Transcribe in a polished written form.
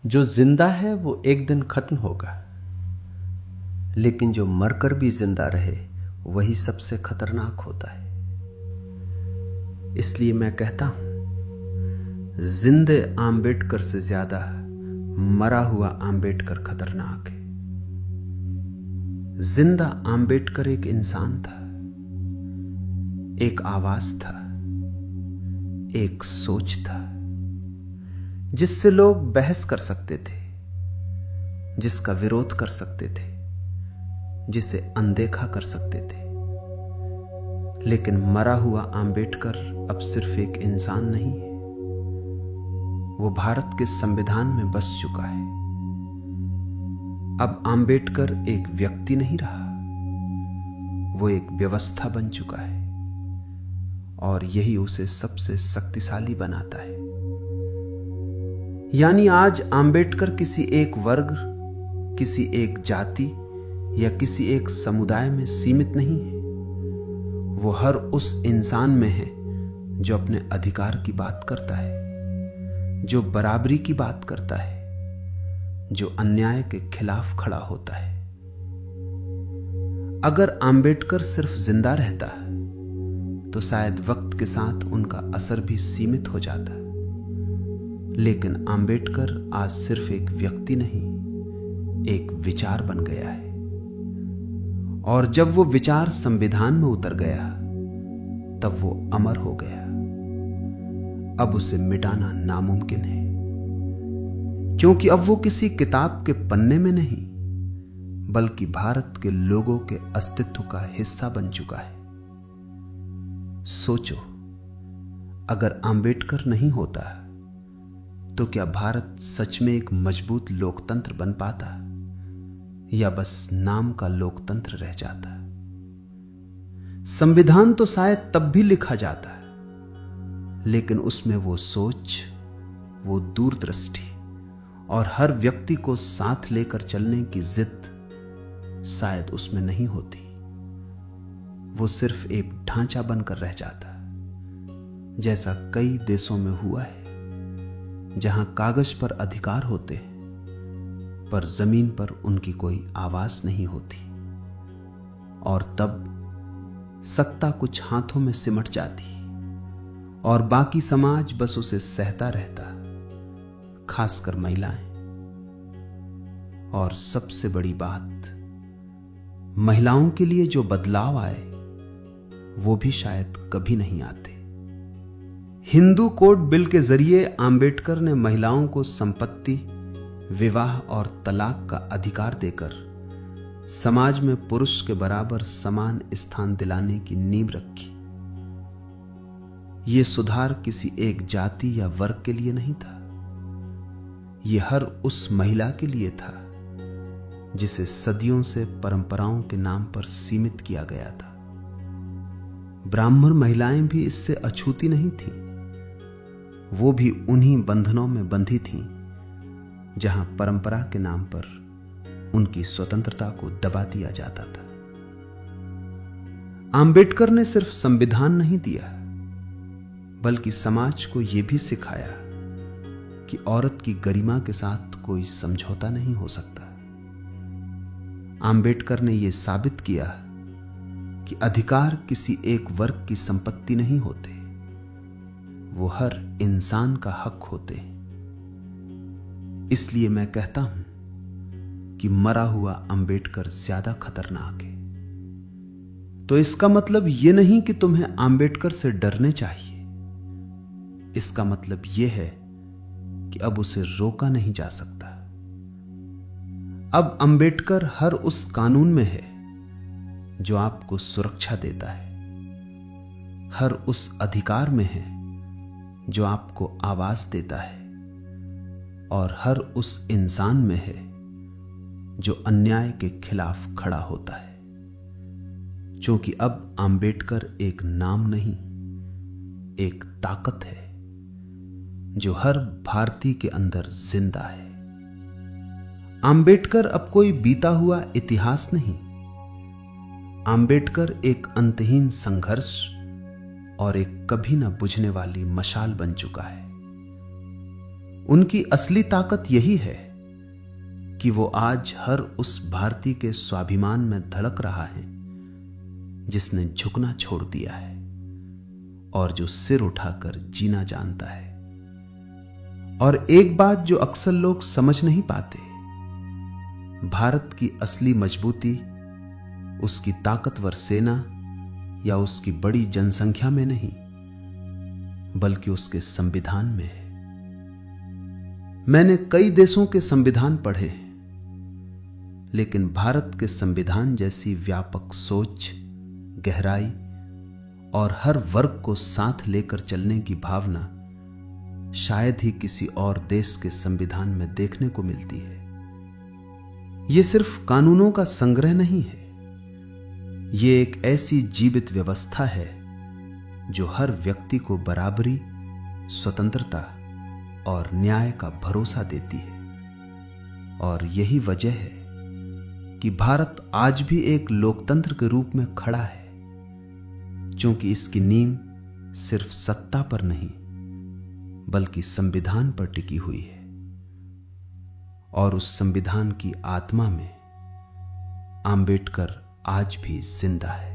जो जिंदा है वो एक दिन खत्म होगा, लेकिन जो मरकर भी जिंदा रहे वही सबसे खतरनाक होता है। इसलिए मैं कहता हूं, जिंदे आम्बेडकर से ज्यादा मरा हुआ आम्बेडकर खतरनाक है। जिंदा आम्बेडकर एक इंसान था, एक आवाज था, एक सोच था, जिससे लोग बहस कर सकते थे, जिसका विरोध कर सकते थे, जिसे अनदेखा कर सकते थे। लेकिन मरा हुआ आम्बेडकर अब सिर्फ एक इंसान नहीं है, वो भारत के संविधान में बस चुका है। अब आम्बेडकर एक व्यक्ति नहीं रहा, वो एक व्यवस्था बन चुका है, और यही उसे सबसे शक्तिशाली बनाता है। यानी आज आम्बेडकर किसी एक वर्ग, किसी एक जाति या किसी एक समुदाय में सीमित नहीं है। वो हर उस इंसान में है जो अपने अधिकार की बात करता है, जो बराबरी की बात करता है, जो अन्याय के खिलाफ खड़ा होता है। अगर आम्बेडकर सिर्फ जिंदा रहता तो शायद वक्त के साथ उनका असर भी सीमित हो जाता। लेकिन आम्बेडकर आज सिर्फ एक व्यक्ति नहीं, एक विचार बन गया है। और जब वो विचार संविधान में उतर गया तब वो अमर हो गया। अब उसे मिटाना नामुमकिन है, क्योंकि अब वो किसी किताब के पन्ने में नहीं, बल्कि भारत के लोगों के अस्तित्व का हिस्सा बन चुका है। सोचो, अगर आम्बेडकर नहीं होता तो क्या भारत सच में एक मजबूत लोकतंत्र बन पाता, या बस नाम का लोकतंत्र रह जाता? संविधान तो शायद तब भी लिखा जाता, लेकिन उसमें वो सोच, वो दूरदृष्टि और हर व्यक्ति को साथ लेकर चलने की जिद शायद उसमें नहीं होती। वो सिर्फ एक ढांचा बनकर रह जाता, जैसा कई देशों में हुआ है, जहां कागज पर अधिकार होते हैं पर जमीन पर उनकी कोई आवाज नहीं होती। और तब सत्ता कुछ हाथों में सिमट जाती और बाकी समाज बस उसे सहता रहता, खासकर महिलाएं। और सबसे बड़ी बात, महिलाओं के लिए जो बदलाव आए वो भी शायद कभी नहीं आते। हिंदू कोड बिल के जरिए आम्बेडकर ने महिलाओं को संपत्ति, विवाह और तलाक का अधिकार देकर समाज में पुरुष के बराबर समान स्थान दिलाने की नींव रखी। यह सुधार किसी एक जाति या वर्ग के लिए नहीं था, यह हर उस महिला के लिए था जिसे सदियों से परंपराओं के नाम पर सीमित किया गया था। ब्राह्मण महिलाएं भी इससे अछूती नहीं थीं, वो भी उन्हीं बंधनों में बंधी थीं जहां परंपरा के नाम पर उनकी स्वतंत्रता को दबा दिया जाता था। आम्बेडकर ने सिर्फ संविधान नहीं दिया, बल्कि समाज को यह भी सिखाया कि औरत की गरिमा के साथ कोई समझौता नहीं हो सकता। आम्बेडकर ने यह साबित किया कि अधिकार किसी एक वर्ग की संपत्ति नहीं होते, वो हर इंसान का हक होते। इसलिए मैं कहता हूं कि मरा हुआ आम्बेडकर ज्यादा खतरनाक है। तो इसका मतलब यह नहीं कि तुम्हें आम्बेडकर से डरने चाहिए। इसका मतलब यह है कि अब उसे रोका नहीं जा सकता। अब आम्बेडकर हर उस कानून में है जो आपको सुरक्षा देता है, हर उस अधिकार में है जो आपको आवाज देता है, और हर उस इंसान में है जो अन्याय के खिलाफ खड़ा होता है। क्योंकि अब आम्बेडकर एक नाम नहीं, एक ताकत है जो हर भारतीय के अंदर जिंदा है। आम्बेडकर अब कोई बीता हुआ इतिहास नहीं, आम्बेडकर एक अंतहीन संघर्ष और एक कभी न बुझने वाली मशाल बन चुका है। उनकी असली ताकत यही है कि वो आज हर उस भारतीय के स्वाभिमान में धड़क रहा है जिसने झुकना छोड़ दिया है और जो सिर उठाकर जीना जानता है। और एक बात जो अक्सर लोग समझ नहीं पाते, भारत की असली मजबूती उसकी ताकतवर सेना या उसकी बड़ी जनसंख्या में नहीं, बल्कि उसके संविधान में है। मैंने कई देशों के संविधान पढ़े, लेकिन भारत के संविधान जैसी व्यापक सोच, गहराई और हर वर्ग को साथ लेकर चलने की भावना शायद ही किसी और देश के संविधान में देखने को मिलती है। यह सिर्फ कानूनों का संग्रह नहीं है, यह एक ऐसी जीवित व्यवस्था है जो हर व्यक्ति को बराबरी, स्वतंत्रता और न्याय का भरोसा देती है। और यही वजह है कि भारत आज भी एक लोकतंत्र के रूप में खड़ा है, क्योंकि इसकी नींव सिर्फ सत्ता पर नहीं बल्कि संविधान पर टिकी हुई है। और उस संविधान की आत्मा में आंबेडकर आज भी जिंदा है।